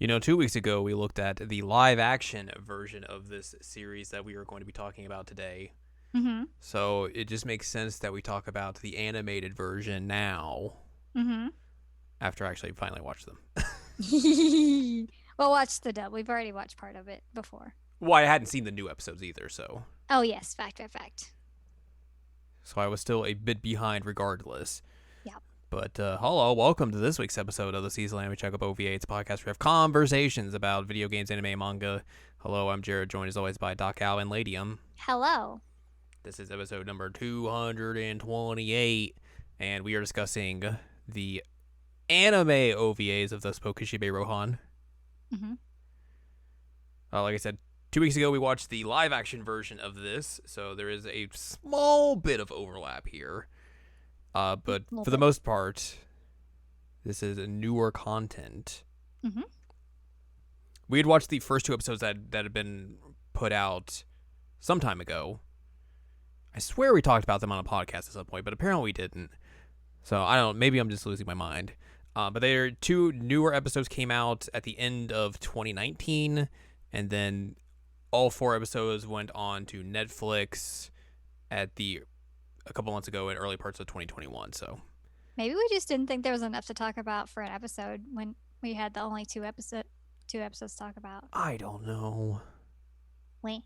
2 weeks ago we looked at the live action version of this series that we are going to be talking about today. Mm-hmm. So it just makes sense that we talk about the animated version now Mm-hmm. after I actually finally watched them. Well, watch the dub. We've already watched part of it before. Well, I hadn't seen the new episodes either, Oh, yes. Fact. so I was still a bit behind regardless. Yep. But hello, welcome to this week's episode of the Season Anime Checkup OVA. It's a podcast where we have conversations about video games, anime, and manga. Hello, I'm Jared, joined as always by Doc Al and Ladium. Hello. This is episode number 228, and we are discussing the anime OVAs of the Kishibe Rohan. Mm-hmm. Like I said, 2 weeks ago we watched the live action version of this, so there is a small bit of overlap here. But for the most part, this is newer content. Mm-hmm. We had watched the first two episodes that had been put out some time ago. I swear we talked about them on a podcast at some point, but apparently we didn't. So I don't. Maybe I'm just losing my mind. But there two newer episodes came out at the end of 2019, and then all 4 episodes went on to Netflix a couple months ago in early parts of 2021. So Maybe we just didn't think there was enough to talk about for an episode when we had the only two episodes to talk about. I don't know. Wait.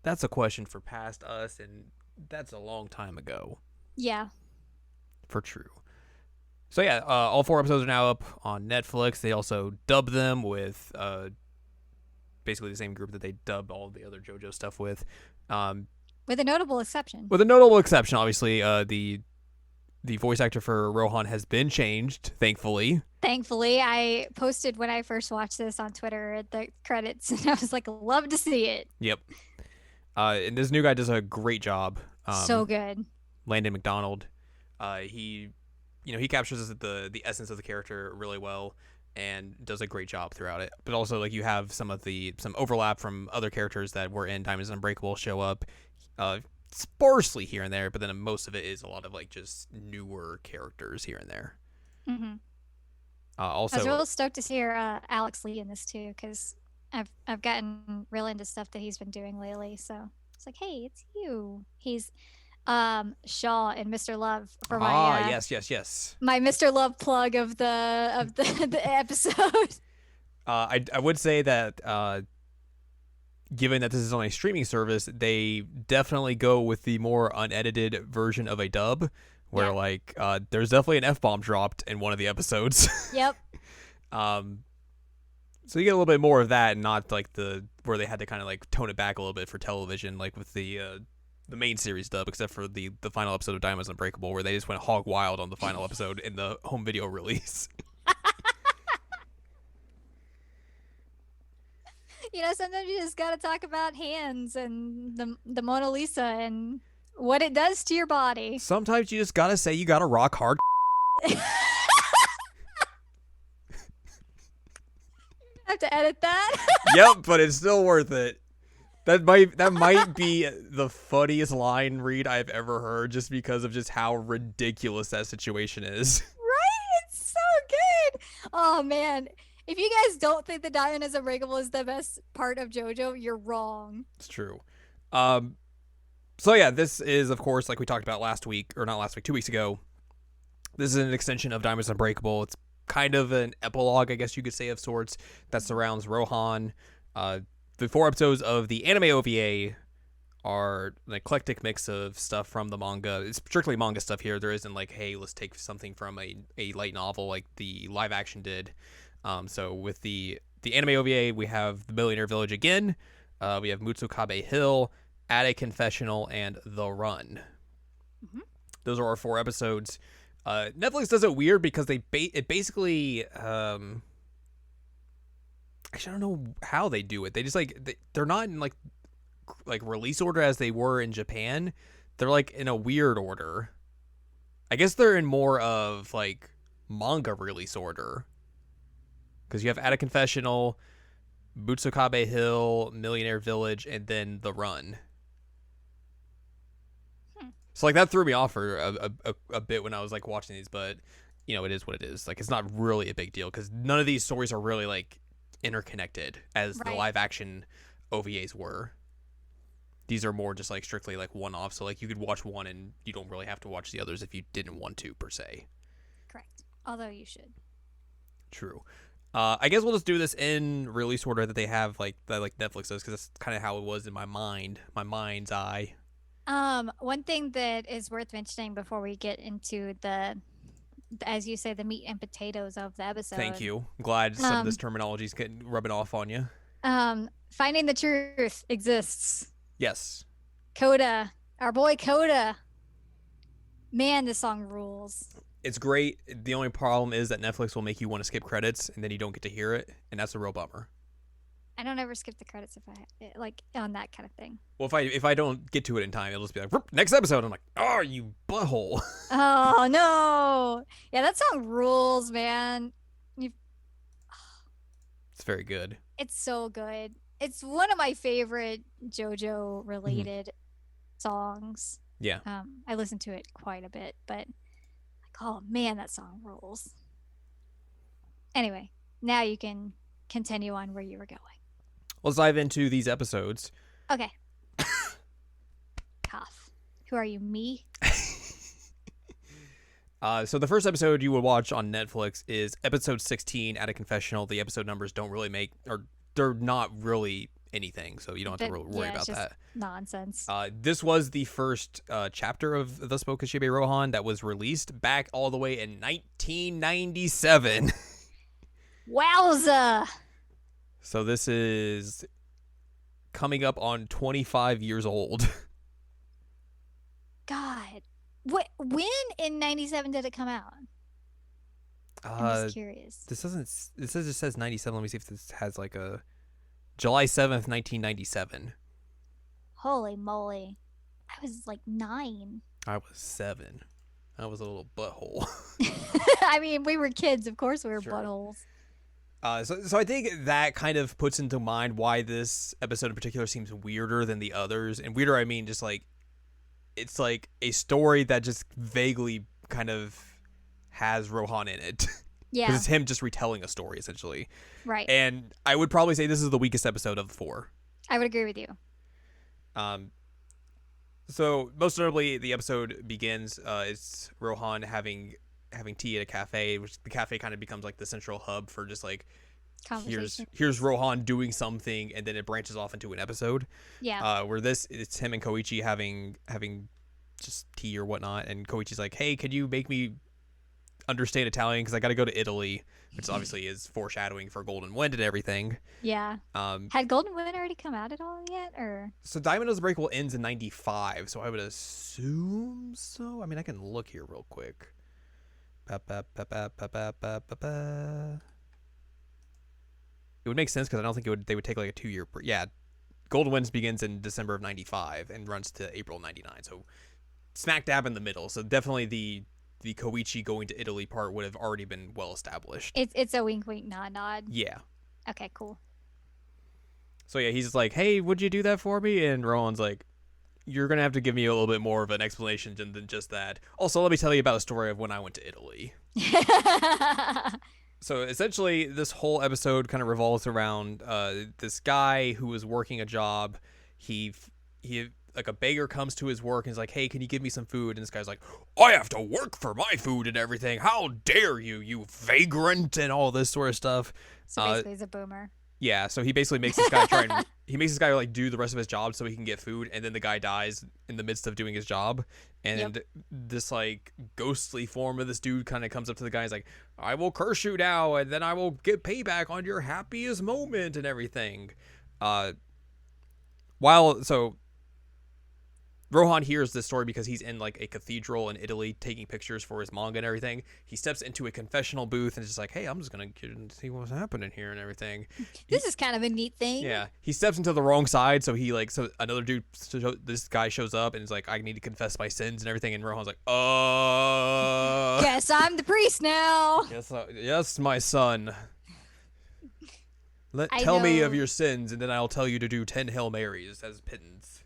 That's a question for past us, and that's a long time ago. Yeah. For true. So yeah, all 4 episodes are now up on Netflix. They also dub them with basically the same group that they dubbed all the other JoJo stuff with. With a notable exception. With a notable exception, obviously, the voice actor for Rohan has been changed, thankfully. Thankfully, I posted when I first watched this on Twitter at the credits, and I was like, love to see it. Yep. And this new guy does a great job. So good. Landon McDonald. He captures the essence of the character really well and does a great job throughout it. But also, like, you have some overlap from other characters that were in Diamonds Unbreakable show up sparsely here and there, but then most of it is a lot of like just newer characters here and there. Mm-hmm. Also, I was real stoked to hear Alex Lee in this too, because I've gotten real into stuff that he's been doing lately. So it's like, hey, it's you. He's Shaw and Mr. Love for my yes. my Mr. Love plug of the episode. I would say that given that this is on a streaming service, they definitely go with the more unedited version of a dub, where there's definitely an F-bomb dropped in one of the episodes. Yep. So you get a little bit more of that, and not like where they had to kind of like tone it back a little bit for television, like with the main series dub, except for the final episode of Diamonds Unbreakable, where they just went hog wild on the final episode in the home video release. Sometimes you just gotta talk about hands and the Mona Lisa and what it does to your body. Sometimes you just gotta say you gotta rock hard. Have to edit that. Yep, but it's still worth it. That might be the funniest line read I've ever heard, just because of just how ridiculous that situation is. Right? It's so good. Oh man. If you guys don't think the Diamond Unbreakable is the best part of JoJo, you're wrong. It's true. So yeah, this is, of course, like we talked about last week, or not last week, 2 weeks ago. This is an extension of Diamonds Unbreakable. It's kind of an epilogue, I guess you could say, of sorts, that surrounds Rohan. The 4 episodes of the anime OVA are an eclectic mix of stuff from the manga. It's strictly manga stuff here. There isn't like, hey, let's take something from a light novel like the live action did. So with the anime OVA, we have The Millionaire Village again. We have Mutsukabe Hill, Attic Confessional, and The Run. Mm-hmm. Those are our 4 episodes. Netflix does it weird because it basically actually, I don't know how they do it. They just they're not in like release order as they were in Japan. They're like in a weird order. I guess they're in more of like manga release order, because you have Attic Confessional, Mutsukabe Hill, Millionaire Village, and then The Run. So like that threw me off for a bit when I was like watching these, but it is what it is. Like, it's not really a big deal because none of these stories are really like interconnected as the Right. live action OVAs were. These are more just like strictly like one off. So like you could watch one and you don't really have to watch the others if you didn't want to per se. Correct. Although you should. True. I guess we'll just do this in release order that they have like Netflix does, because that's kind of how it was in my mind's eye. One thing that is worth mentioning before we get into as you say, the meat and potatoes of the episode. Thank you. I'm glad some of this terminology is rubbing off on you. Finding the truth exists. Yes. Coda, our boy Coda. Man, this song rules. It's great. The only problem is that Netflix will make you want to skip credits, and then you don't get to hear it, and that's a real bummer. I don't ever skip the credits if I like on that kind of thing. Well, if I don't get to it in time, it'll just be like next episode. I'm like, oh, you butthole. Oh no! Yeah, that song rules, man. It's very good. It's so good. It's one of my favorite JoJo related songs. Yeah. I listen to it quite a bit, but like, oh man, that song rules. Anyway, now you can continue on where you were going. Let's dive into these episodes. Okay. Cough. Who are you, me? So the first episode you would watch on Netflix is episode 16, At a Confessional. The episode numbers don't really they're not really anything, so you don't have to really worry about that. Nonsense. This was the first chapter of the Spoke Kishibe Rohan that was released back all the way in 1997. Wowza! So this is coming up on 25 years old. God. When in 97 did it come out? I'm just curious. It just says 97. Let me see if this has like a July 7th, 1997. Holy moly. I was like 9. I was 7. I was a little butthole. I mean, we were kids. Of course we were Sure. buttholes. So I think that kind of puts into mind why this episode in particular seems weirder than the others. And weirder, I mean, just like, it's like a story that just vaguely kind of has Rohan in it. Yeah. Because it's him just retelling a story, essentially. Right. And I would probably say this is the weakest episode of the 4. I would agree with you. So most notably, the episode begins, it's Rohan having tea at a cafe, which the cafe kind of becomes like the central hub for just like, here's Rohan doing something, and then it branches off into an episode. Yeah. Where it's him and Koichi having just tea or whatnot, and Koichi's like, hey, could you make me understand Italian, because I got to go to Italy, which obviously is foreshadowing for Golden Wind and everything. Yeah. Had Golden Wind already come out at all yet, or? So Diamond Unbreakable ends in 95, so I would assume so. I mean, I can look here real quick. It would make sense because I don't think they would take like a 2-year break. Yeah, Golden Winds begins in December of 95 and runs to April 99, so smack dab in the middle. So definitely the Koichi going to Italy part would have already been well established. It's a wink wink nod nod. Yeah. Okay, cool. So yeah, he's just like, hey, would you do that for me? And Rowan's like, you're going to have to give me a little bit more of an explanation than just that. Also, let me tell you about a story of when I went to Italy. So essentially, this whole episode kind of revolves around this guy who was working a job. He like a beggar comes to his work and is like, hey, can you give me some food? And this guy's like, I have to work for my food and everything. How dare you, you vagrant, and all this sort of stuff. So basically he's a boomer. Yeah, so he basically makes this guy like do the rest of his job so he can get food, and then the guy dies in the midst of doing his job. And this like ghostly form of this dude kind of comes up to the guy and is like, I will curse you now, and then I will get payback on your happiest moment and everything. Rohan hears this story because he's in like a cathedral in Italy taking pictures for his manga and everything. He steps into a confessional booth and is just like, hey, I'm just going to get and see what's happening here and everything. This is kind of a neat thing. Yeah. He steps into the wrong side. So another dude, this guy shows up and is like, I need to confess my sins and everything. And Rohan's like, Guess I'm the priest now. Yes, my son. Tell me of your sins, and then I'll tell you to do 10 Hail Marys as pittance.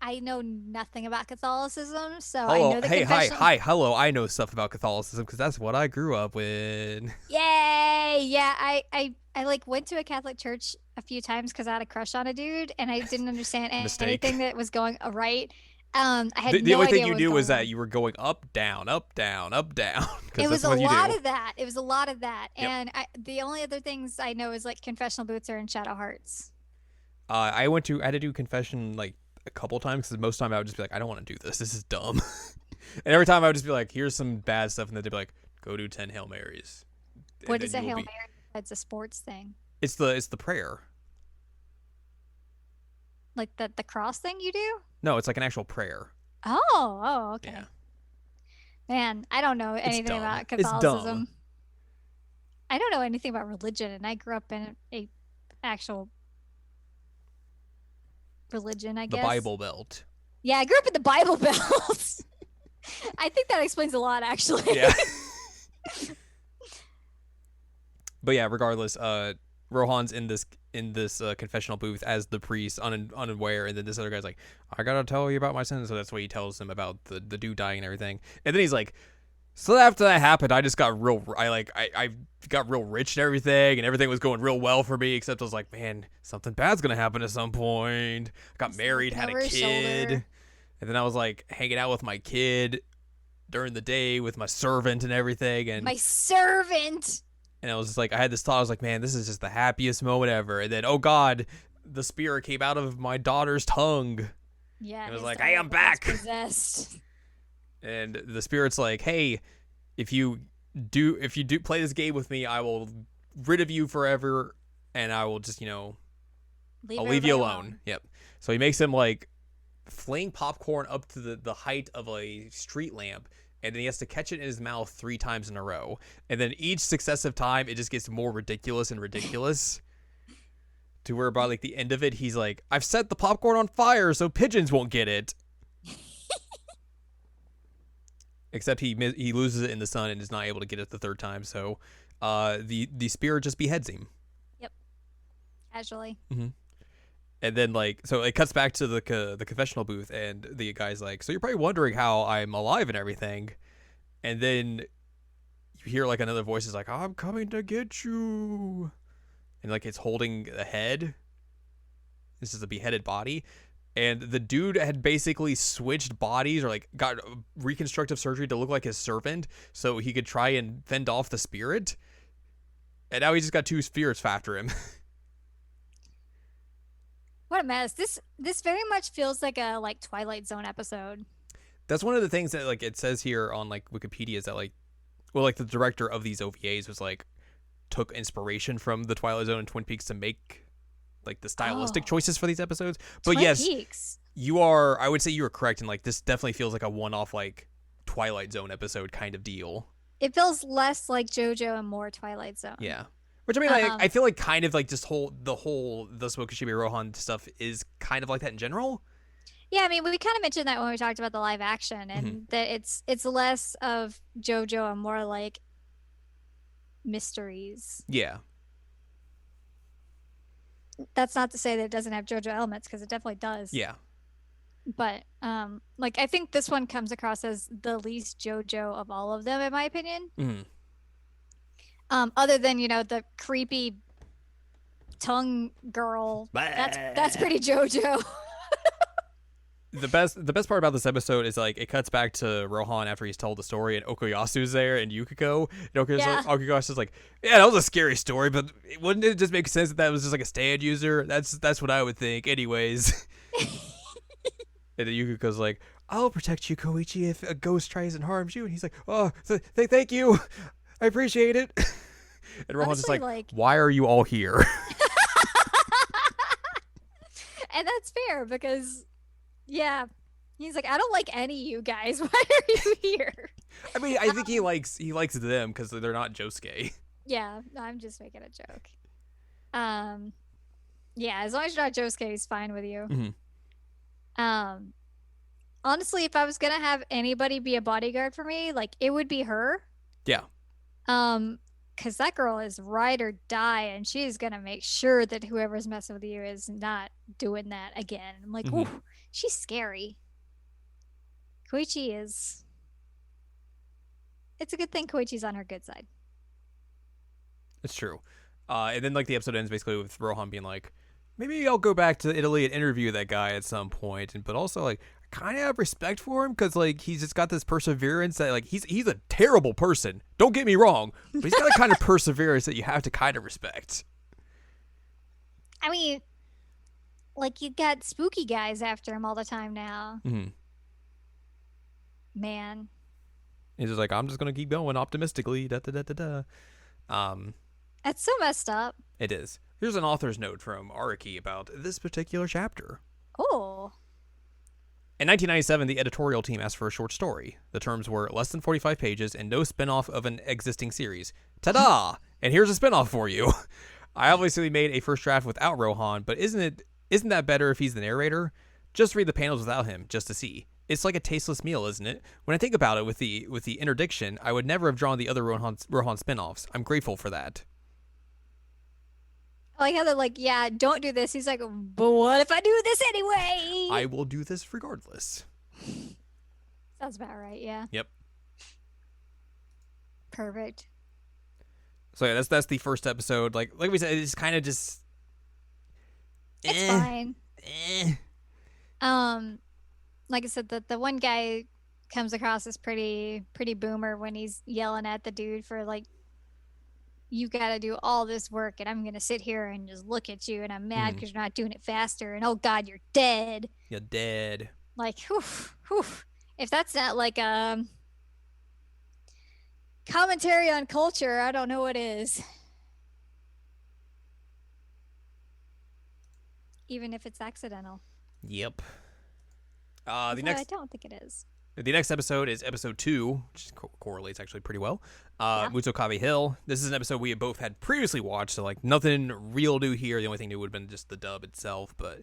I know nothing about Catholicism, so I Hello, know the hey, hi, confessional. hi, hello. I know stuff about Catholicism because that's what I grew up with. Yay! Yeah, I like went to a Catholic church a few times because I had a crush on a dude, and I didn't understand anything Mistake. that was going right. I had The no only thing idea you what was knew was going that on. you were going up, down, up, down, up, down because It was that's a what you lot do. of that. It was a lot of that, Yep. and the only other things I know is like confessional boots are in Shadow Hearts. I had to do confession like a couple times because most of the time I would just be like, I don't want to do this. This is dumb. And every time I would just be like, here's some bad stuff, and then they'd be like, go do 10 Hail Marys, and What then is a you will Hail be. Mary besides a sports thing? It's the prayer. Like the cross thing you do? No, it's like an actual prayer. Oh, Yeah, okay. Man, I don't know it's anything dumb. about It's dumb. Catholicism. I don't know anything about religion, and I grew up in a actual religion, I The guess. Bible Belt. Yeah, I grew up in the Bible Belt. I think that explains a lot, actually. Yeah. But yeah, regardless, Rohan's in this confessional booth as the priest, unaware, and then this other guy's like, "I gotta tell you about my sins." So that's what he tells him about the dude dying and everything. And then he's like, "So after that happened, I just got real. I got real rich and everything was going real well for me. Except I was like, man, something bad's gonna happen at some point. I got He's married, looking had a over his kid, shoulder. and then I was like hanging out with my kid during the day with my servant and everything, My servant. and I was just like, I had this thought. I was like, man, this is just the happiest moment ever. And then, oh God, the spirit came out of my daughter's tongue. Yeah, It was his like, hey, daughter I'm becomes back. possessed. And the spirit's like, hey, if you do play this game with me, I will rid of you forever, and I will just Leave I'll leave you everybody alone. Yep. So he makes him like fling popcorn up to the height of a street lamp, and then he has to catch it in his mouth 3 times in a row. And then each successive time, it just gets more ridiculous and ridiculous. To where by like the end of it, he's like, "I've set the popcorn on fire so pigeons won't get it." Except he loses it in the sun and is not able to get it the third time. So, the spirit just beheads him. Yep, casually. Mm-hmm. And then like so it cuts back to the confessional booth, and the guy's like, so you're probably wondering how I'm alive and everything. And then you hear like another voice is like, I'm coming to get you, and like it's holding a head. This is a beheaded body, and the dude had basically switched bodies or like got reconstructive surgery to look like his servant so he could try and fend off the spirit, and now he just got 2 spirits after him. What a mess. This very much feels like a Twilight Zone episode. That's one of the things that like it says here on like Wikipedia is that like, well, like the director of these OVAs was like took inspiration from the Twilight Zone and Twin Peaks to make like the stylistic choices for these episodes. But Twin yes, Peaks. I would say you are correct, and like this definitely feels like a one-off like Twilight Zone episode kind of deal. It feels less like JoJo and more Twilight Zone. Yeah. Which I mean, I feel like kind of like just the Kishibe Rohan stuff is kind of like that in general. Yeah, I mean, we kind of mentioned that when we talked about the live action, and that it's less of JoJo and more like mysteries. Yeah. That's not to say that it doesn't have JoJo elements, because it definitely does. Yeah. But like I think this one comes across as the least JoJo of all of them, in my opinion. Mm-hmm. Other than the creepy tongue girl, that's pretty JoJo. The best part about this episode is like it cuts back to Rohan after he's told the story, and Okuyasu's there and Yukiko. And Okuyasu's like, yeah, that was a scary story, but wouldn't it just make sense that was just like a stand user? That's what I would think, anyways. And then Yukiko's like, I'll protect you, Koichi, if a ghost tries and harms you. And he's like, oh, thank you, I appreciate it. And Rohan's just like, why are you all here? And that's fair, because yeah, he's like, I don't like any of you guys. Why are you here? I mean, I think he likes them because they're not Josuke. Yeah, I'm just making a joke. Yeah, as long as you're not Josuke, he's fine with you. Mm-hmm. Honestly, if I was gonna have anybody be a bodyguard for me, like it would be her. Yeah. Because that girl is ride or die, and she's gonna make sure that whoever's messing with you is not doing that again. I'm like, ooh, she's scary. Koichi is. It's a good thing Koichi's on her good side. It's true. And then like the episode ends basically with Rohan being like, maybe I'll go back to Italy and interview that guy at some point. But also like I kind of have respect for him because like he's just got this perseverance that like he's a terrible person. Don't get me wrong, but he's got a kind of perseverance that you have to kind of respect. I mean, like you got spooky guys after him all the time now. Mm-hmm. Man. He's just like, I'm just gonna keep going optimistically. Da da da da da. That's so messed up. It is. Here's an author's note from Araki about this particular chapter. Oh. In 1997, the editorial team asked for a short story. The terms were less than 45 pages and no spin-off of an existing series. Ta-da! And here's a spin-off for you. I obviously made a first draft without Rohan, but isn't that better if he's the narrator? Just read the panels without him, just to see. It's like a tasteless meal, isn't it? When I think about it with the interdiction, I would never have drawn the other Rohan spin-offs. I'm grateful for that. I like how they're like, yeah, don't do this. He's like, but what if I do this anyway? I will do this regardless. Sounds about right, yeah. Yep. Perfect. So yeah, that's the first episode. Like we said, it's kind of just. It's fine. Eh. Like I said, the one guy comes across as pretty boomer when he's yelling at the dude for like, you got to do all this work and I'm going to sit here and just look at you and I'm mad because you're not doing it faster and oh God, you're dead. You're dead. Like, whew. If that's not like commentary on culture, I don't know what is. Even if it's accidental. Yep. I don't think it is. The next episode is episode 2, which correlates actually pretty well. Mutsukabe Hill. This is an episode we both had previously watched, so like nothing real new here. The only thing new would have been just the dub itself, but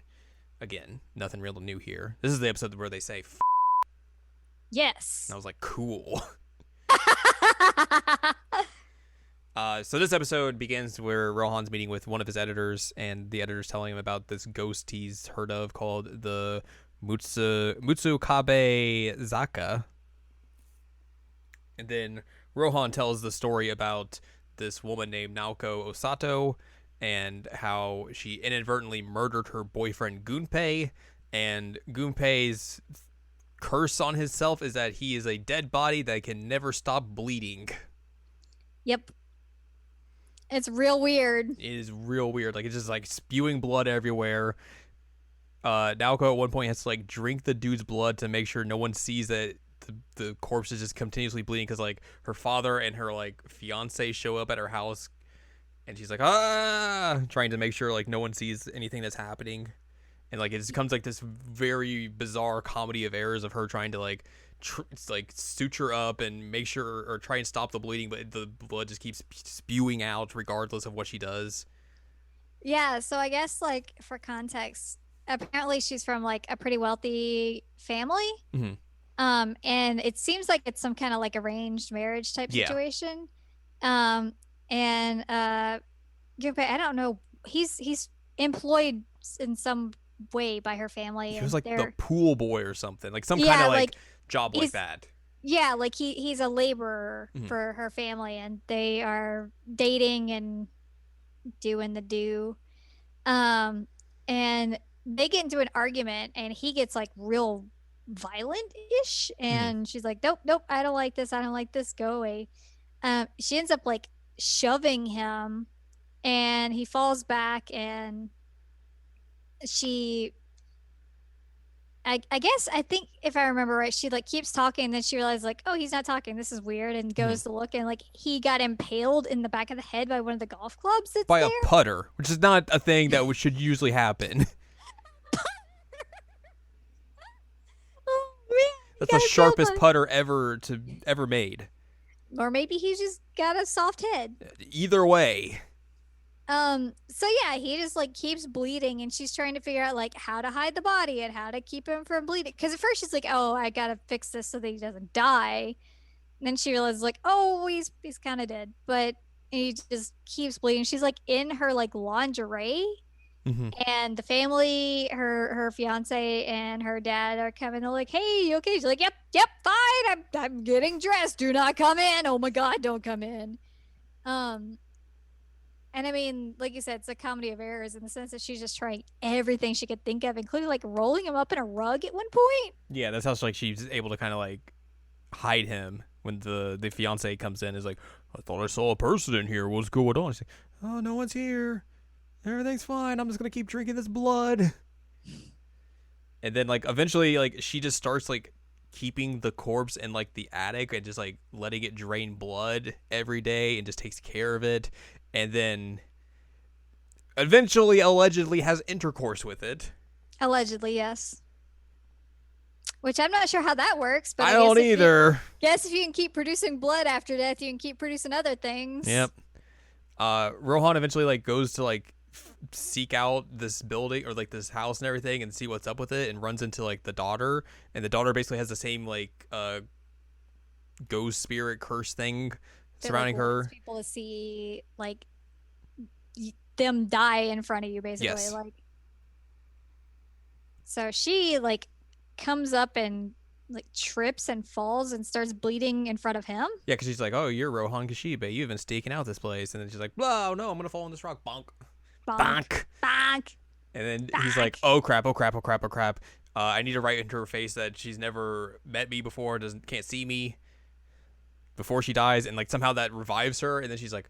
again, nothing real new here. This is the episode where they say F***. Yes. And I was like, cool. So this episode begins where Rohan's meeting with one of his editors, and the editor's telling him about this ghost he's heard of called the Mutsukabe Zaka. And then Rohan tells the story about this woman named Naoko Osato and how she inadvertently murdered her boyfriend Gunpei, and Gunpei's curse on himself is that he is a dead body that can never stop bleeding. Yep. It's real weird. It is real weird. Like, it's just like spewing blood everywhere. Naoko at one point has to like drink the dude's blood to make sure no one sees that the corpse is just continuously bleeding, because like her father and her like fiance show up at her house and she's like trying to make sure like no one sees anything that's happening, and like it just becomes like this very bizarre comedy of errors of her trying to like suture up and make sure or try and stop the bleeding, but the blood just keeps spewing out regardless of what she does. Yeah, so I guess like for context, apparently she's from like a pretty wealthy family. Mm-hmm. And it seems like it's some kind of like arranged marriage type situation. And Gunpei, I don't know, he's employed in some way by her family. He was like the pool boy or something, like some kind of like job like that. Yeah, like he's a laborer for her family, and they are dating and doing the do. And they get into an argument and he gets like real violent-ish, and she's like, nope, I don't like this, go away. She ends up like shoving him and he falls back, and I think if I remember right, she like keeps talking, and then she realizes like, oh, he's not talking, this is weird, and goes to look, and like he got impaled in the back of the head by one of the golf clubs that's by there. A putter, which is not a thing that should usually happen. Oh man, that's the sharpest putter ever made. Or maybe he's just got a soft head. Either way. So yeah, he just like keeps bleeding, and she's trying to figure out like how to hide the body and how to keep him from bleeding. Because at first she's like, oh, I gotta fix this so that he doesn't die. And then she realizes like, oh, he's kind of dead, but he just keeps bleeding. She's like in her like lingerie, Mm-hmm. And the family, her fiance and her dad are coming. They're like, "Hey, you okay?" She's like, "Yep, fine. I'm getting dressed. Do not come in. Oh my God, don't come in." Um, and I mean, like you said, it's a comedy of errors in the sense that she's just trying everything she could think of, including like rolling him up in a rug at one point. Yeah, that's how like she's able to kind of like hide him when the fiance comes in. Is like, I thought I saw a person in here. What's going on? She's like, oh, no one's here. Everything's fine. I'm just gonna keep drinking this blood. And then like eventually like she just starts like keeping the corpse in like the attic and just like letting it drain blood every day and just takes care of it. And then eventually allegedly has intercourse with it. Allegedly, yes. Which I'm not sure how that works, but I don't either. Guess if you can keep producing blood after death, you can keep producing other things. Yep. Rohan eventually like goes to like seek out this building or like this house and everything and see what's up with it, and runs into like the daughter, and the daughter basically has the same like ghost spirit curse thing surrounding like, her. People to see like them die in front of you, basically. Yes. Like, so she like comes up and like trips and falls and starts bleeding in front of him. Yeah, because she's like, "Oh, you're Rohan Kishibe. You've been staking out this place," and then she's like, "Whoa, no, I'm gonna fall in this rock, bonk, bonk, bonk." And then he's like, "Oh crap, oh crap, oh crap, oh crap. I need to write into her face that she's never met me before, can't see me before she dies," and like somehow that revives her, and then she's like,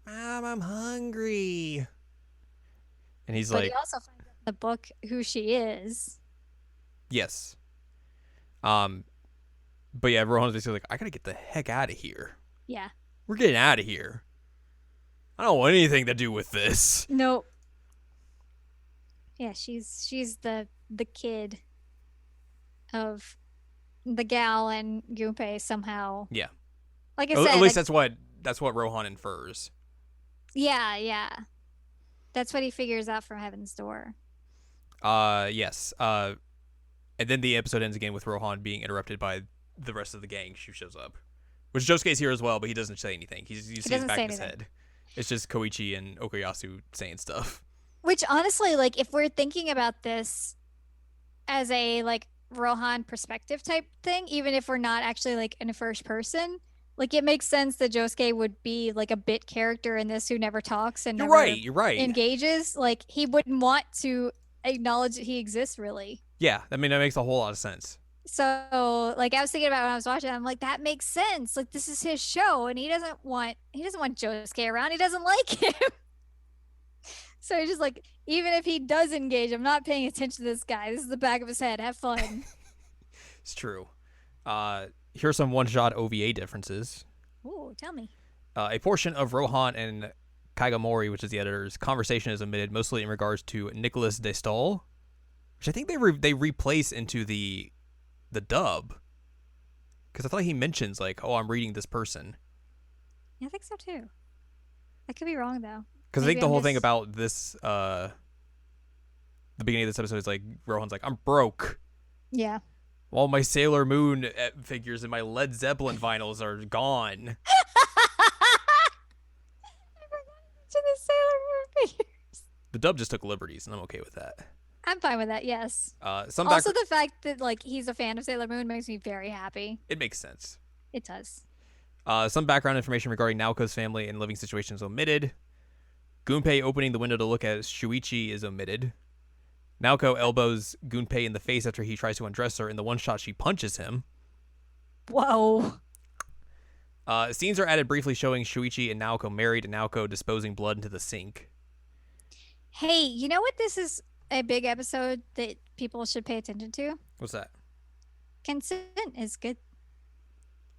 "Mom, I'm hungry." And he's but like, he also finds out in the book who she is. "Yes." But yeah, Rohan's basically like, "I gotta get the heck out of here. Yeah. We're getting out of here. I don't want anything to do with this." Nope. Yeah, she's the kid of the gal and Gunpei somehow. Yeah. Like I said, at least that's what Rohan infers. Yeah. That's what he figures out from Heaven's Door. Yes. And then the episode ends again with Rohan being interrupted by the rest of the gang who shows up. Which Josuke's here as well, but he doesn't say anything. You see his back of his head. It's just Koichi and Okuyasu saying stuff. Which honestly, like, if we're thinking about this as a like Rohan perspective type thing, even if we're not actually like in a first person, like it makes sense that Josuke would be like a bit character in this who never talks and You're never right. engages. Like he wouldn't want to acknowledge that he exists, really. Yeah, I mean that makes a whole lot of sense. So like I was thinking about when I was watching, I'm like, that makes sense. Like this is his show, and he doesn't want Josuke around. He doesn't like him. So he's just like, even if he does engage, I'm not paying attention to this guy. This is the back of his head. Have fun. It's true. Here are some one-shot OVA differences. Ooh, tell me. A portion of Rohan and Kaigamori, which is the editor's conversation, is omitted, mostly in regards to Nicholas de Stael, which I think they replace into the dub. Because I thought he mentions like, "Oh, I'm reading this person." Yeah, I think so too. I could be wrong though. Because I think the whole thing about this, the beginning of this episode is like Rohan's like, "I'm broke. Yeah. All my Sailor Moon figures and my Led Zeppelin vinyls are gone." I forgot to the Sailor Moon figures. The dub just took liberties, and I'm okay with that. I'm fine with that. Yes. Also, the fact that like he's a fan of Sailor Moon makes me very happy. It makes sense. It does. Some background information regarding Naoko's family and living situations omitted. Gunpei opening the window to look at Shuichi is omitted. Naoko elbows Gunpei in the face after he tries to undress her. In the one shot, she punches him. Whoa. Scenes are added briefly showing Shuichi and Naoko married, and Naoko disposing blood into the sink. Hey, you know what? This is a big episode that people should pay attention to. What's that? Consent is good.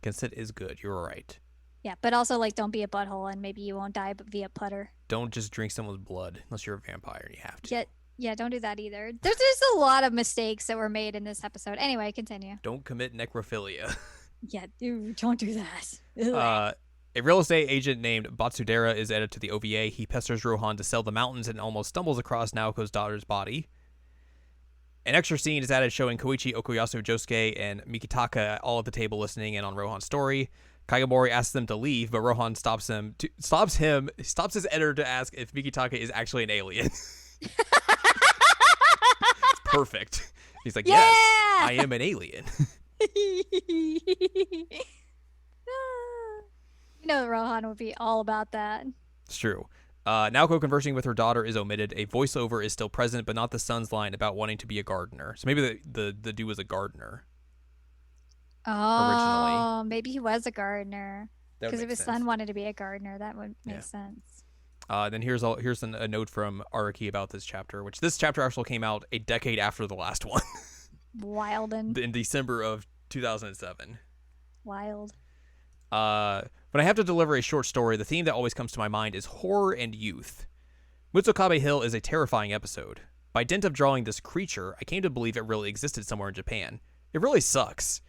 Consent is good. You're right. Yeah, but also like don't be a butthole and maybe you won't die via putter. Don't just drink someone's blood unless you're a vampire and you have to. Yeah, don't do that either. There's a lot of mistakes that were made in this episode. Anyway, continue. Don't commit necrophilia. Yeah, dude, don't do that. A real estate agent named Batsudera is added to the OVA. He pesters Rohan to sell the mountains and almost stumbles across Naoko's daughter's body. An extra scene is added showing Koichi, Okuyasu, Josuke, and Mikitaka all at the table listening in on Rohan's story. Kaigamori asks them to leave, but Rohan stops his editor to ask if Mikitaka is actually an alien. It's perfect. He's like, yes, Yeah. I am an alien. Rohan would be all about that. It's true. Naoko conversing with her daughter is omitted. A voiceover is still present, but not the son's line about wanting to be a gardener. So maybe the dude was a gardener originally. Oh, maybe he was a gardener. That would Because if make his sense. son wanted to be a gardener, that would make Yeah. sense. Then here's a note from Araki about this chapter, which this chapter actually came out a decade after the last one, Wild and in December of 2007. wild. When I have to deliver a short story, the theme that always comes to my mind is horror and youth. Mutsukabe Hill is a terrifying episode. By dint of drawing this creature, I came to believe it really existed somewhere in Japan. It really sucks.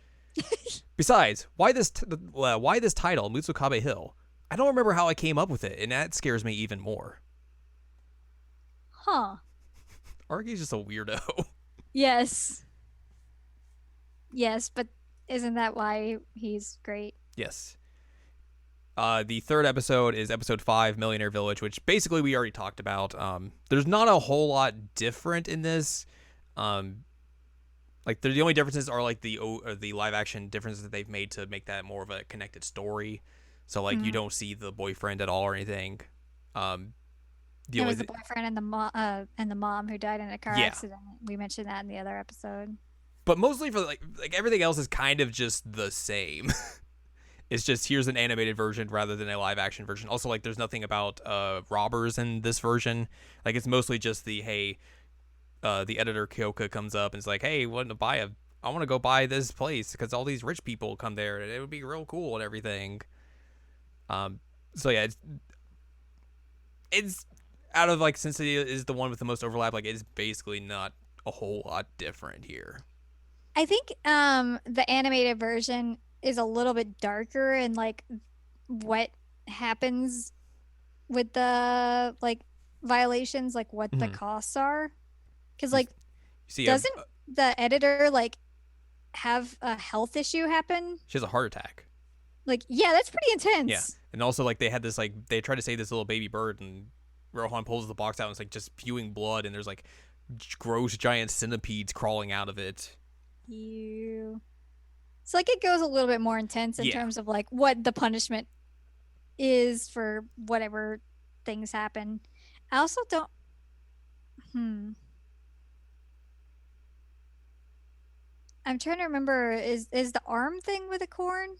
Besides, why this title, Mutsukabe Hill? I don't remember how I came up with it, and that scares me even more. Huh. Araki's just a weirdo. Yes. Yes, but isn't that why he's great? Yes. The third episode is episode 5, Millionaire Village, which basically we already talked about. There's not a whole lot different in this. Like the only differences are like the live action differences that they've made to make that more of a connected story. So like you don't see the boyfriend at all or anything. It was the boyfriend and the mom who died in a car accident. We mentioned that in the other episode. But mostly for like everything else is kind of just the same. It's just here's an animated version rather than a live action version. Also, like there's nothing about robbers in this version. Like it's mostly just the the editor Kyoka comes up and is like, hey, I want to go buy this place because all these rich people come there and it would be real cool and everything. So yeah, it's out of like, since it is the one with the most overlap, like it's basically not a whole lot different here. I think the animated version is a little bit darker in like what happens with the like violations, like what the costs are. Because like, doesn't the editor like have a health issue happen? She has a heart attack. Like, yeah, that's pretty intense. Yeah, and also like they had this like they tried to save this little baby bird and Rohan pulls the box out and it's like just spewing blood and there's like gross giant centipedes crawling out of it. Ew. So like it goes a little bit more intense in terms of like what the punishment is for whatever things happen. I also don't. I'm trying to remember. Is the arm thing with a corn?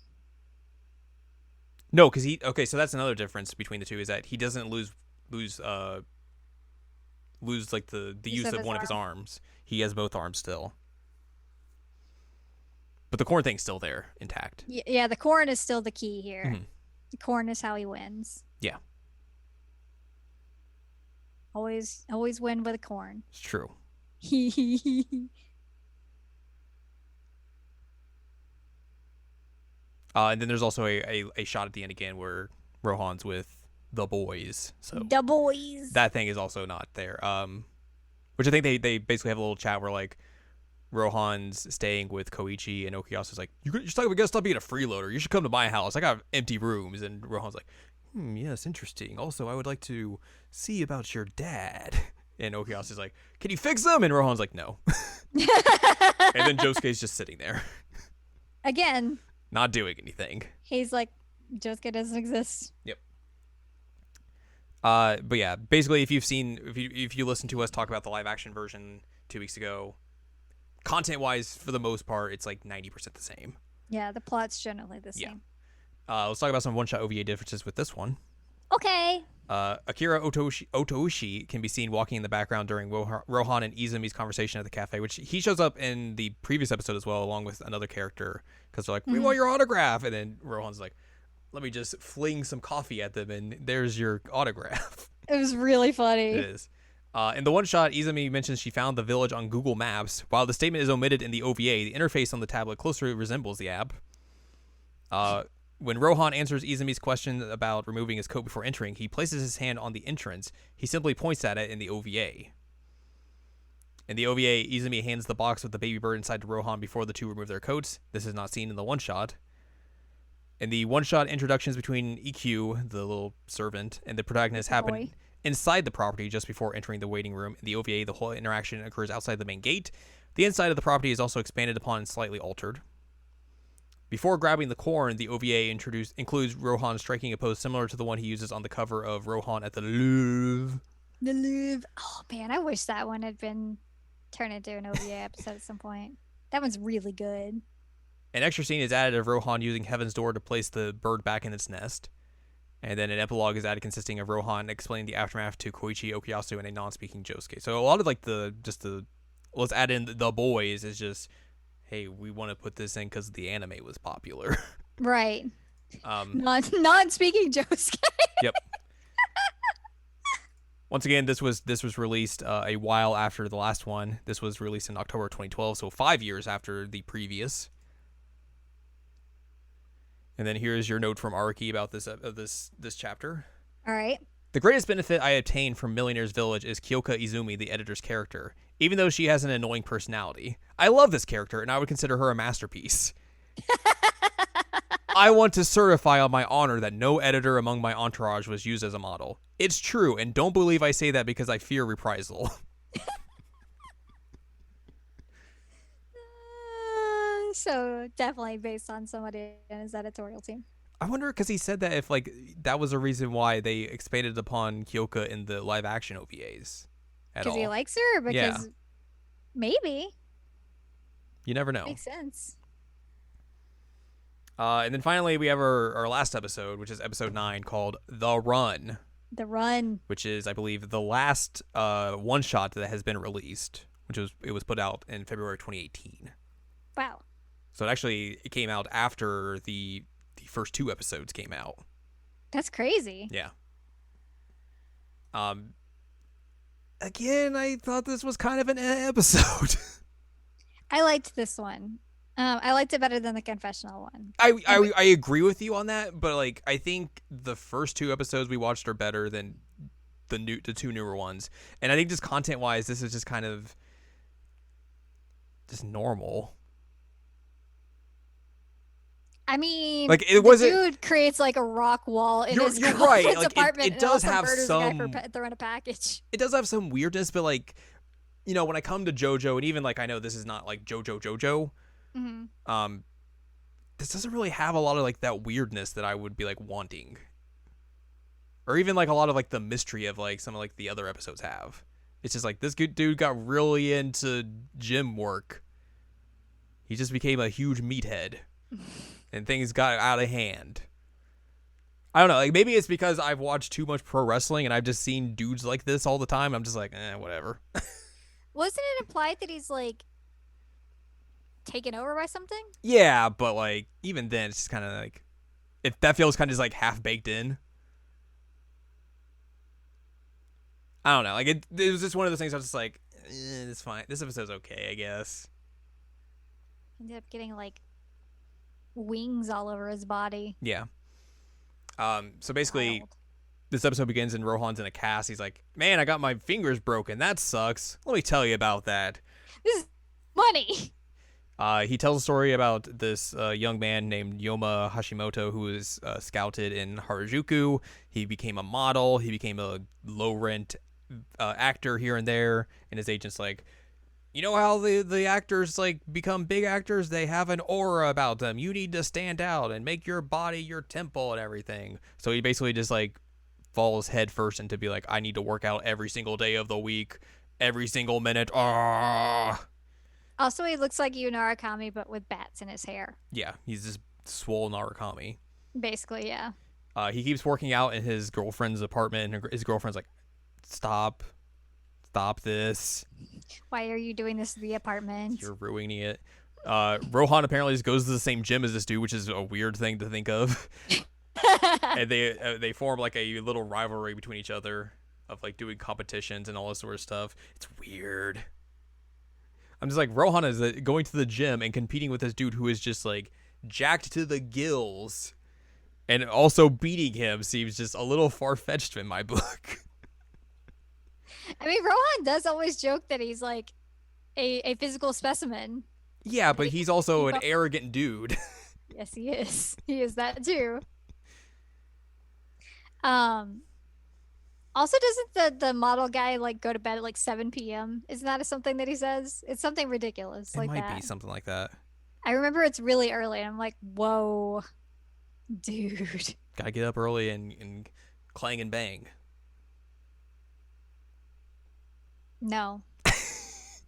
No, because so that's another difference between the two is that he doesn't lose like the use of one of his arms. He has both arms still. But the corn thing's still there, intact. Yeah, the corn is still the key here. The corn is how he wins. Yeah. Always win with a corn. It's true. And then there's also a shot at the end again where Rohan's with the boys. So the boys. That thing is also not there. Which I think they basically have a little chat where like Rohan's staying with Koichi and Okuyasu's like, we gotta stop being a freeloader. You should come to my house. I got empty rooms. And Rohan's like, yes, interesting. Also, I would like to see about your dad. And Okuyasu's like, can you fix them? And Rohan's like, no. And then Josuke's just sitting there. Again. Not doing anything. He's like, Josuke doesn't exist. Yep. But yeah, basically if you listen to us talk about the live action version 2 weeks ago, content wise, for the most part, it's like 90% the same. Yeah, the plot's generally the same. Let's talk about some one-shot OVA differences with this one. Okay. Akira Otoushi can be seen walking in the background during Rohan and Izumi's conversation at the cafe, which he shows up in the previous episode as well, along with another character, because they're like, we want your autograph. And then Rohan's like, let me just fling some coffee at them, and there's your autograph. It was really funny. It is. In the one shot, Izumi mentions she found the village on Google Maps. While the statement is omitted in the OVA, the interface on the tablet closely resembles the app. When Rohan answers Izumi's question about removing his coat before entering, he places his hand on the entrance. He simply points at it in the OVA. In the OVA, Izumi hands the box with the baby bird inside to Rohan before the two remove their coats. This is not seen in the one shot. In the one shot introductions between EQ, the little servant, and the protagonist happen inside the property just before entering the waiting room. In the OVA, the whole interaction occurs outside the main gate. The inside of the property is also expanded upon and slightly altered. Before grabbing the corn, the OVA includes Rohan striking a pose similar to the one he uses on the cover of Rohan at the Louvre. The Louvre. Oh man, I wish that one had been turned into an OVA episode at some point. That one's really good. An extra scene is added of Rohan using Heaven's Door to place the bird back in its nest. And then an epilogue is added consisting of Rohan explaining the aftermath to Koichi, Okuyasu, and a non-speaking Josuke. So a lot of like let's add in the boys is just, hey, we want to put this in because the anime was popular. Right. Non-speaking Josuke. Yep. Once again, this was released a while after the last one. This was released in October 2012, so 5 years after the previous. And then here's your note from Araki about this chapter. All right. The greatest benefit I obtained from Millionaire's Village is Kyoka Izumi, the editor's character, even though she has an annoying personality. I love this character, and I would consider her a masterpiece. I want to certify on my honor that no editor among my entourage was used as a model. It's true, and don't believe I say that because I fear reprisal. So definitely based on somebody in his editorial team. I wonder, because he said that if like that was a reason why they expanded upon Kyoka in the live action OVAs at all. Because he likes her, or because maybe. You never know. Makes sense. And then finally we have our last episode, which is episode 9, called The Run. The Run. Which is, I believe, the last one shot that has been released, it was put out in February 2018. Wow. So it came out after the first 2 episodes came out. That's crazy. Yeah. Again, I thought this was kind of an episode. I liked this one. I liked it better than the confessional one. I agree with you on that, but like I think the first 2 episodes we watched are better than the 2 newer ones. And I think just content wise, this is just kind of just normal. I mean, like it wasn't. Dude creates like a rock wall in his right. Like, apartment. It does have some. Throwing a package. It does have some weirdness, but like, when I come to JoJo, and even like I know this is not like JoJo. Mm-hmm. This doesn't really have a lot of like that weirdness that I would be like wanting, or even like a lot of like the mystery of like some of like the other episodes have. It's just like this good dude got really into gym work. He just became a huge meathead. And things got out of hand. I don't know. Like maybe it's because I've watched too much pro wrestling and I've just seen dudes like this all the time. I'm just like, whatever. Wasn't it implied that he's like taken over by something? Yeah, but like even then, it's just kind of like if that feels kind of just like half baked in. I don't know. Like it was just one of those things. I was just like, it's fine. This episode's okay, I guess. Ended up getting like wings all over his body. Yeah. So basically, this episode begins and Rohan's in a cast. He's like, man, I got my fingers broken. That sucks. Let me tell you about that. This is money. He tells a story about this young man named Yoma Hashimoto who was scouted in Harajuku. He became a model. He became a low-rent actor here and there. And his agent's like, you know how the actors like become big actors? They have an aura about them. You need to stand out and make your body your temple and everything. So he basically just like falls head first into be like, I need to work out every single day of the week, every single minute. Also, he looks like Yu Narukami, but with bats in his hair. Yeah, he's just swole Narukami. Basically, yeah. He keeps working out in his girlfriend's apartment, and his girlfriend's like, stop this. Why are you doing this to the apartment? You're ruining it. Rohan apparently just goes to the same gym as this dude, which is a weird thing to think of. And they form like a little rivalry between each other of like doing competitions and all this sort of stuff. It's weird. I'm just like, Rohan is going to the gym and competing with this dude who is just like jacked to the gills, and also beating him seems just a little far-fetched in my book. I mean, Rohan does always joke that he's like a physical specimen. Yeah, but he's also an arrogant dude. Yes, he is. He is that too. Also, doesn't the model guy like go to bed at like 7 p.m.? Isn't that something that he says? It's something ridiculous It like might be that. something like that. I remember it's really early, and I'm like, whoa, dude. Gotta get up early and clang and bang. No,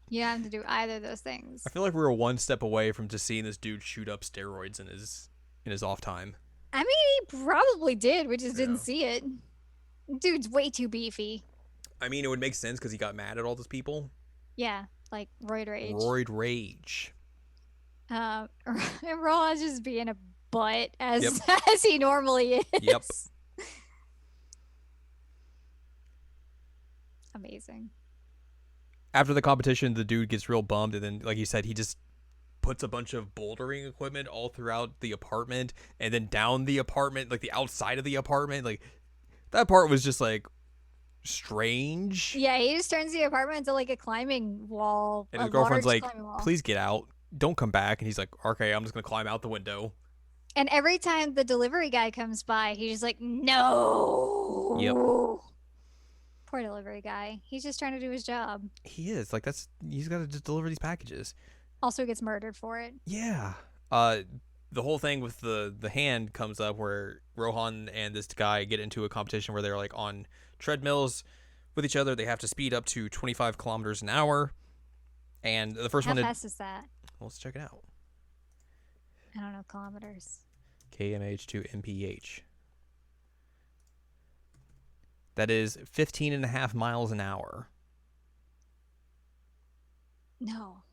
you don't have to do either of those I things. feel like we were one step away from just seeing this dude shoot up steroids in his off time. I mean, he probably did. We just didn't Yeah. see it. Dude's way too beefy. I mean, it would make sense because he got mad at all those people. Yeah, like roid rage. Roid rage. And Rohan's just being a butt Yep. as he normally Yep. is. Amazing. After the competition, the dude gets real bummed, and then, like you said, he just puts a bunch of bouldering equipment all throughout the apartment, and then down the apartment, like the outside of the apartment. Like that part was just like strange. Yeah, he just turns the apartment into like a climbing wall, And a his girlfriend's large like, climbing wall. "Please get out. Don't come back." And he's like, "Okay, I'm just gonna climb out the window." And every time the delivery guy comes by, he's just like, Yep. no. Poor delivery guy. He's just trying to do his job. He is like he's got to just deliver these packages. Also gets murdered for it. Yeah. The whole thing with the hand comes up where Rohan and this guy get into a competition where they're like on treadmills with each other. They have to speed up to 25 kilometers an hour. And the first How one, fast is that? well, let's check it out. I don't know, kilometers. KMH to MPH. That is 15 and a half miles an hour. No.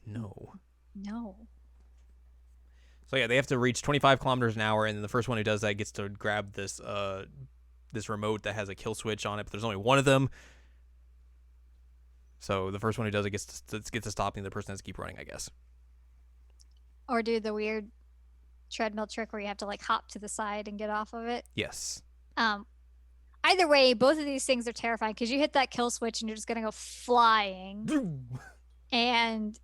No. No. So yeah, they have to reach 25 kilometers an hour, and then the first one who does that gets to grab this this remote that has a kill switch on it, but there's only one of them. So the first one who does it gets to stopping the person has to keep running, I guess. Or do the weird treadmill trick where you have to like hop to the side and get off of it. Yes. Either way, both of these things are terrifying because you hit that kill switch and you're just gonna go flying. And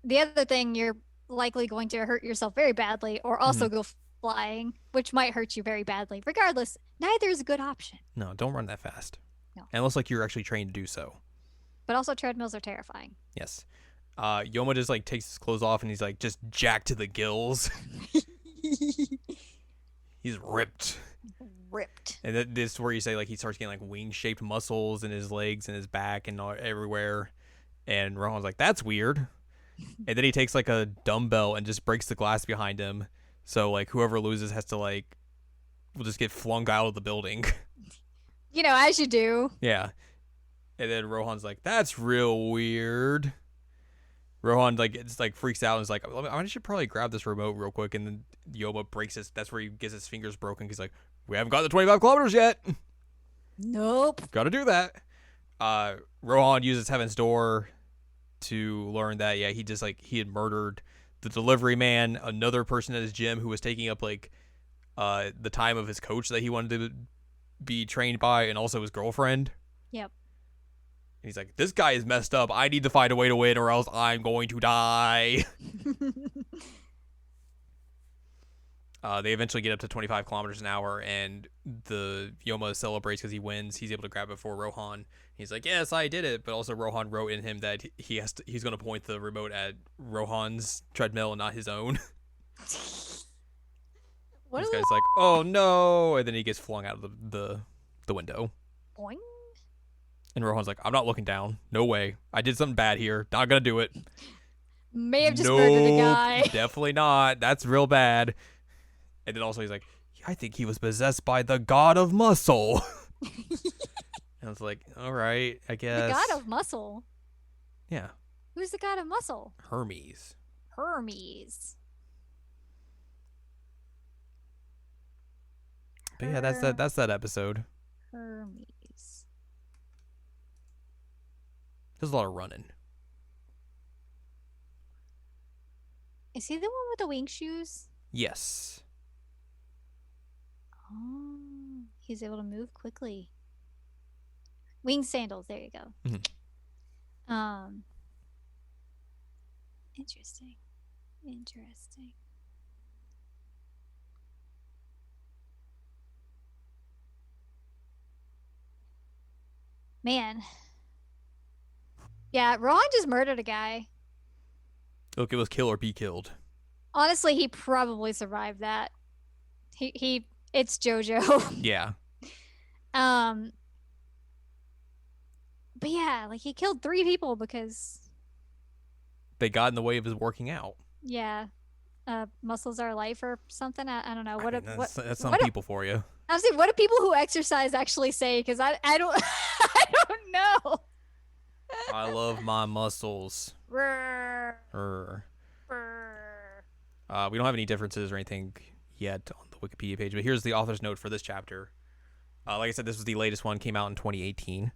the other thing, you're likely going to hurt yourself very badly or also go flying, which might hurt you very badly. Regardless, neither is a good option. No, don't run that fast. No. Unless like you're actually trained to do so. But also treadmills are terrifying. Yes. Yoma just like takes his clothes off and he's like just jacked to the gills. He's ripped. Ripped. And this is where you say like he starts getting like wing shaped muscles in his legs and his back and everywhere. And Rohan's like, that's weird. And then he takes like a dumbbell and just breaks the glass behind him. So like whoever loses has to like will just get flung out of the building. You know, as you do. Yeah. And then Rohan's like, that's real weird. Rohan like it's like freaks out and is like, I should probably grab this remote real quick. And then Yoma breaks his. That's where he gets his fingers broken. He's like, we haven't got the 25 kilometers yet. Nope. Got to do that. Rohan uses Heaven's Door to learn that he just like he had murdered the delivery man, another person at his gym who was taking up like the time of his coach that he wanted to be trained by, and also his girlfriend. Yep. He's like, this guy is messed up. I need to find a way to win, or else I'm going to die. They eventually get up to 25 kilometers an hour, and the Yoma celebrates because he wins. He's able to grab it for Rohan. He's like, yes, I did it. But also Rohan wrote in him that he's going to point the remote at Rohan's treadmill and not his own. What This guy's like, oh no, and then he gets flung out of the window. Boing. And Rohan's like, I'm not looking down. No way. I did something bad here. Not gonna do it. May have just murdered a guy. Definitely not. That's real bad. And then also he's like, I think he was possessed by the god of muscle. And I was like, all right, I guess. The god of muscle. Yeah. Who's the god of muscle? Hermes. Hermes. But yeah, that's that episode. Hermes. There's a lot of running. Is he the one with the wing shoes? Yes. Oh, he's able to move quickly. Wing sandals. There you go. Mm-hmm. Interesting. Interesting. Man. Yeah, Rohan just murdered a guy. Look, it was kill or be killed. Honestly, he probably survived that. It's JoJo. Yeah. um, but yeah, like he killed 3 people because They got in the way of his working out. yeah, muscles are life or something. I don't know I what mean, what that's some what people for you. honestly, what do people who exercise actually say? Because I don't I don't know. I love my muscles. Urgh. We don't have any differences or anything yet on the Wikipedia page, but here's the author's note for this chapter. Like I said, this was the latest one, came out in 2018.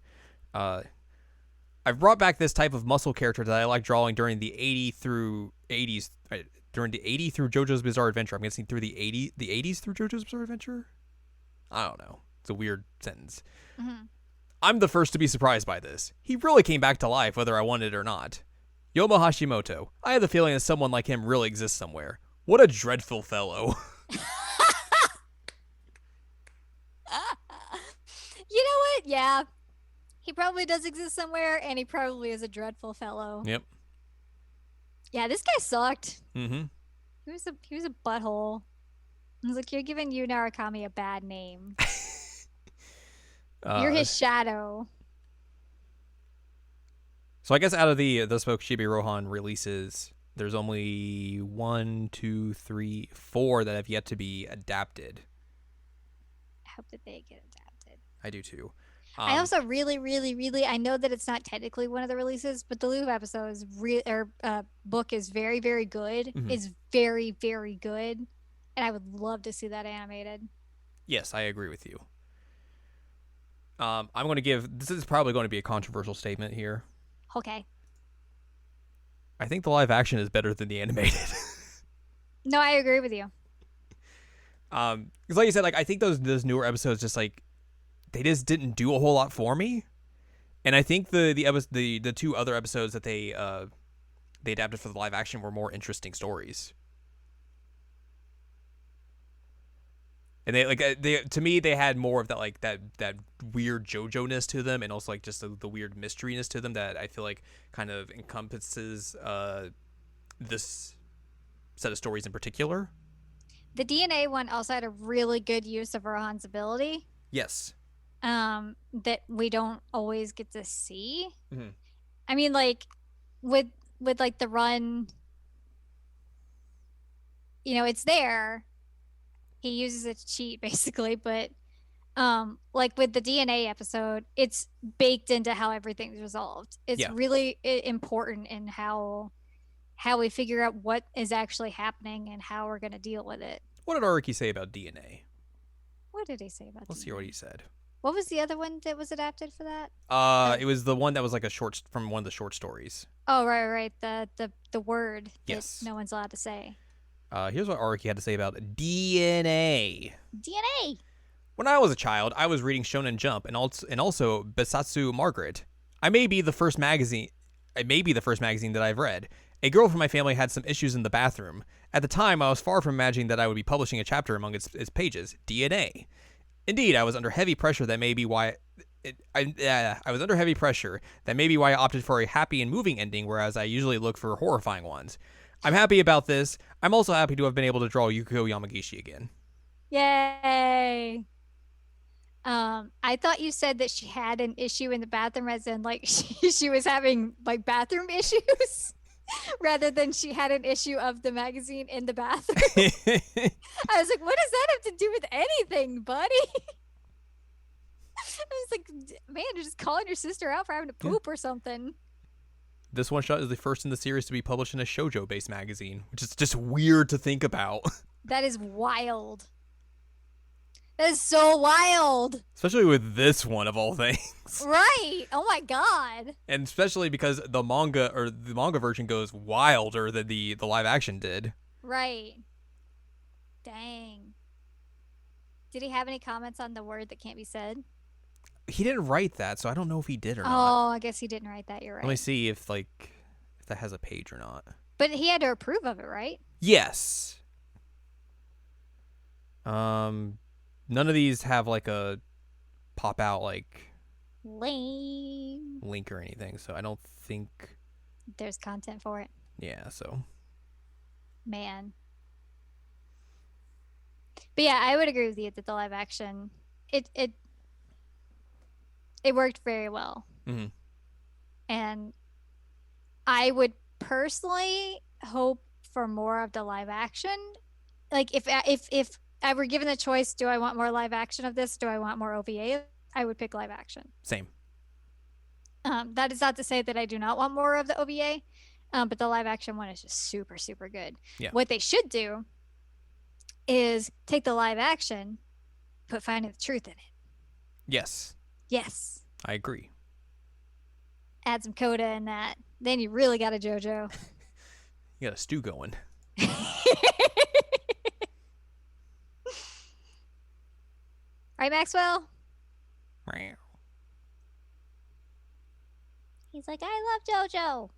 I've brought back this type of muscle character that I like drawing during the 80s through JoJo's Bizarre Adventure. I'm guessing through the 80s through JoJo's Bizarre Adventure? I don't know. It's a weird sentence. Mm-hmm. I'm the first to be surprised by this. He really came back to life, whether I wanted it or not. Yoma Hashimoto. I have the feeling that someone like him really exists somewhere. What a dreadful fellow. You know what? Yeah. He probably does exist somewhere, and he probably is a dreadful fellow. Yep. Yeah, this guy sucked. Mm-hmm. He was a butthole. I was like, you're giving Yu Narukami a bad name. You're his shadow. So I guess out of those Kishibe Rohan releases, there's only 1, 2, 3, 4 that have yet to be adapted. I hope that they get adapted. I do too. I also really, really, really, I know that it's not technically one of the releases, but the Louvre episode is book is very, very good. Mm-hmm. It's very, very good, and I would love to see that animated. Yes, I agree with you. I'm going to give. This is probably going to be a controversial statement here. Okay. I think the live action is better than the animated. No, I agree with you. Because like you said, like I think those newer episodes just like they just didn't do a whole lot for me, and I think the 2 other episodes that they adapted for the live action were more interesting stories. And to me they had more of that like that weird JoJo-ness to them, and also like just the weird mystery-ness to them that I feel like kind of encompasses this set of stories in particular. The DNA one also had a really good use of Rohan's ability. Yes. That we don't always get to see. Mm-hmm. I mean, like with like the run, you know, it's there. He uses it to cheat basically, but like with the DNA episode, it's baked into how everything's resolved. It's really important in how we figure out what is actually happening and how we're going to deal with it. What did Araki say about DNA? What did he say about Let's DNA? hear what he said. What was the other one that was adapted for that? It was the one that was like a short from one of the short stories. Oh, right. The word yes. that no one's allowed to say. Here's what Araki had to say about DNA. DNA. When I was a child, I was reading Shonen Jump and also Besatsu Margaret. I may be the first magazine that I've read. A girl from my family had some issues in the bathroom. At the time, I was far from imagining that I would be publishing a chapter among its pages. DNA. Indeed, I was under heavy pressure. That may be why. I was under heavy pressure. That may be why I opted for a happy and moving ending, whereas I usually look for horrifying ones. I'm happy about this. I'm also happy to have been able to draw Yukiko Yamagishi again. Yay! I thought you said that she had an issue in the bathroom, as in like she was having like bathroom issues, rather than she had an issue of the magazine in the bathroom. I was like, what does that have to do with anything, buddy? I was like, man, you're just calling your sister out for having to poop or something. This one shot is the first in the series to be published in a shoujo-based magazine, which is just weird to think about. That is wild. That is so wild. Especially with this one of all things. Right. Oh my god. And especially because the manga version goes wilder than the live action did. Right. Dang. Did he have any comments on the word that can't be said? He didn't write that, so I don't know if he did or not. Oh, I guess he didn't write that. You're right. Let me see if that has a page or not. But he had to approve of it, right? Yes. None of these have like a pop out like Lame. link or anything, so I don't think. There's content for it. Yeah, so. Man. But yeah, I would agree with you that the live action it worked very well. Mm-hmm. And I would personally hope for more of the live action. Like if I were given the choice, do I want more live action of this? Do I want more OVA? I would pick live action. Same. That is not to say that I do not want more of the OVA, but the live action one is just super, super good. Yeah. What they should do is take the live action, put Finding the Truth in it. Yes. Yes. I agree. Add some coda in that. Then you really got a JoJo. You got a stew going. Right, Maxwell? Meow. He's like, I love JoJo.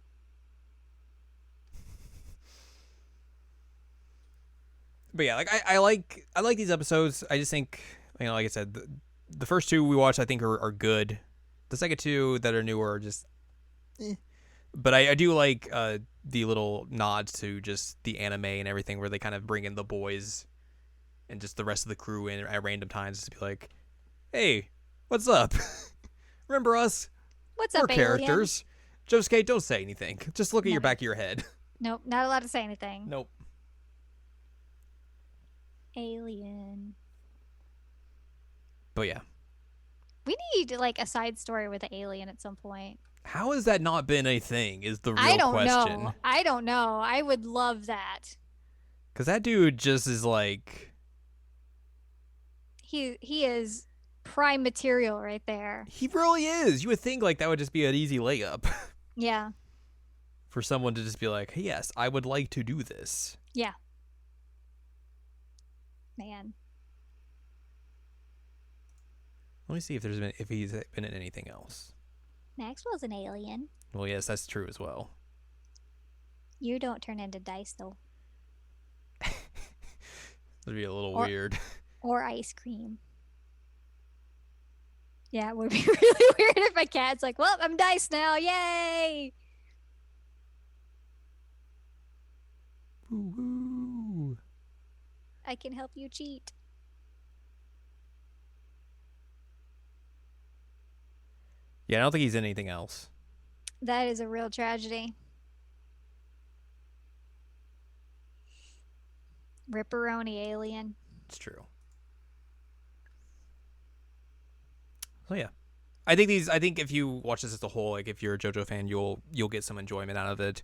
But yeah, like I like these episodes. I just think, like I said, the first two we watched I think are good. The second two that are newer are just But I do like the little nods to just the anime and everything where they kind of bring in the boys and just the rest of the crew in at random times to be like, hey, what's up? Remember us? What's We're up, alien? characters. Josuke, don't say anything. Just look at your No. back of your head. Nope, not allowed to say anything. Nope. Alien. But yeah. We need like a side story with the alien at some point. How has that not been a thing is the real I don't question. know. I don't know. I would love that. Because that dude just is like... He is prime material right there. He really is. You would think like that would just be an easy layup. Yeah. For someone to just be like, hey, yes, I would like to do this. Yeah. Man. Let me see if he's been in anything else. Maxwell's an alien. Well, yes, that's true as well. You don't turn into dice though. That'd be a little Or- weird. Or ice cream. Yeah, it would be really weird if my cat's like, well, I'm dice now. Yay! Woo-hoo. I can help you cheat. Yeah, I don't think he's in anything else. That is a real tragedy. Ripperoni alien. It's true. So yeah. I think if you watch this as a whole, like if you're a JoJo fan, you'll get some enjoyment out of it.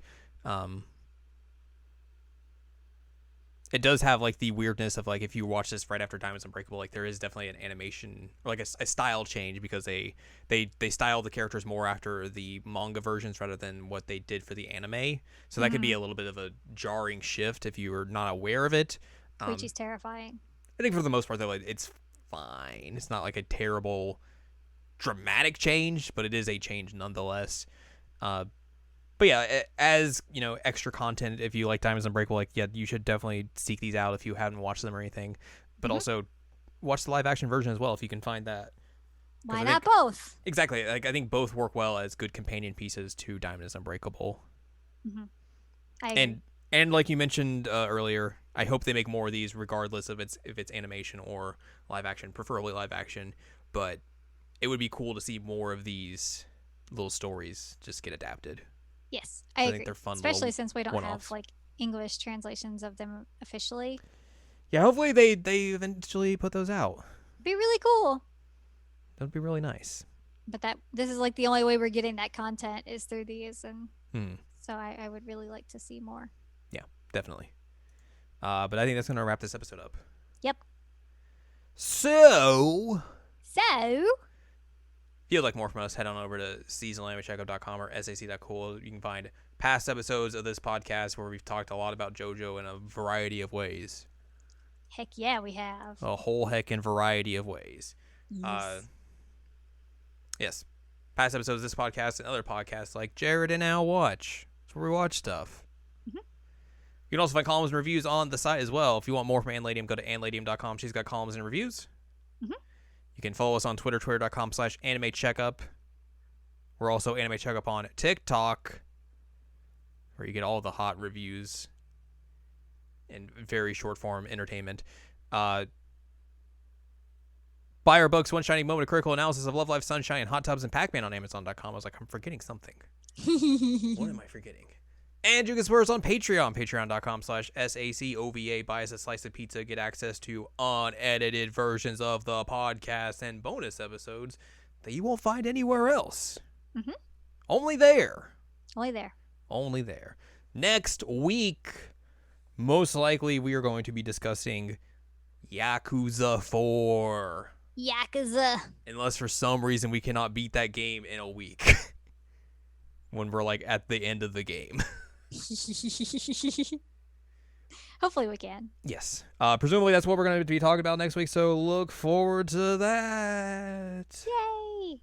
It does have like the weirdness of like if you watch this right after Diamonds Unbreakable, like there is definitely an animation or like a style change because they style the characters more after the manga versions rather than what they did for the anime. So that could be a little bit of a jarring shift if you were not aware of it. Koichi's terrifying. I think for the most part though, like, it's fine. It's not like a terrible dramatic change, but it is a change nonetheless. But yeah, as extra content, if you like Diamonds Unbreakable, like you should definitely seek these out if you haven't watched them or anything. But also watch the live action version as well if you can find that. Why not both? Exactly. Like I think both work well as good companion pieces to Diamonds Unbreakable. I agree. And like you mentioned earlier, I hope they make more of these, regardless of if it's animation or live action, preferably live action. But it would be cool to see more of these little stories just get adapted. Yes, I agree. think they're fun Especially little since we don't one-offs. have like English translations of them officially. Yeah, hopefully they eventually put those out. Be really cool. That'd be really nice. But this is like the only way we're getting that content is through these, and Hmm. so I would really like to see more. Yeah, definitely. But I think that's gonna wrap this episode up. Yep. So So if you'd like more from us, head on over to seasonalanimeCheckup.com or sac.cool. You can find past episodes of this podcast where we've talked a lot about JoJo in a variety of ways. heck yeah, we have. A whole heckin' variety of ways. Yes. Yes. Past episodes of this podcast and other podcasts like Jared and Al Watch. That's where we watch stuff. You can also find columns and reviews on the site as well. If you want more from Ann Ladium, go to annladium.com. She's got columns and reviews. You You can follow us on Twitter, twitter.com/anime checkup. We're also Anime Checkup on TikTok, where you get all the hot reviews and very short form entertainment. Buy our books, One Shining Moment, a critical analysis of Love, Life, Sunshine, Hot Tubs, and Pac-Man on Amazon.com. I was like, I'm forgetting something. What am I forgetting? And you can support us on Patreon, patreon.com/SACOVA. Buy us a slice of pizza, get access to unedited versions of the podcast and bonus episodes that you won't find anywhere else. Mm-hmm. Only there. Only there. Only there. Next week, most likely we are going to be discussing Yakuza 4. Yakuza. Unless for some reason we cannot beat that game in a week. When we're like at the end of the game. Hopefully we can. Yes. Presumably that's what we're going to be talking about next week, so look forward to that. Yay!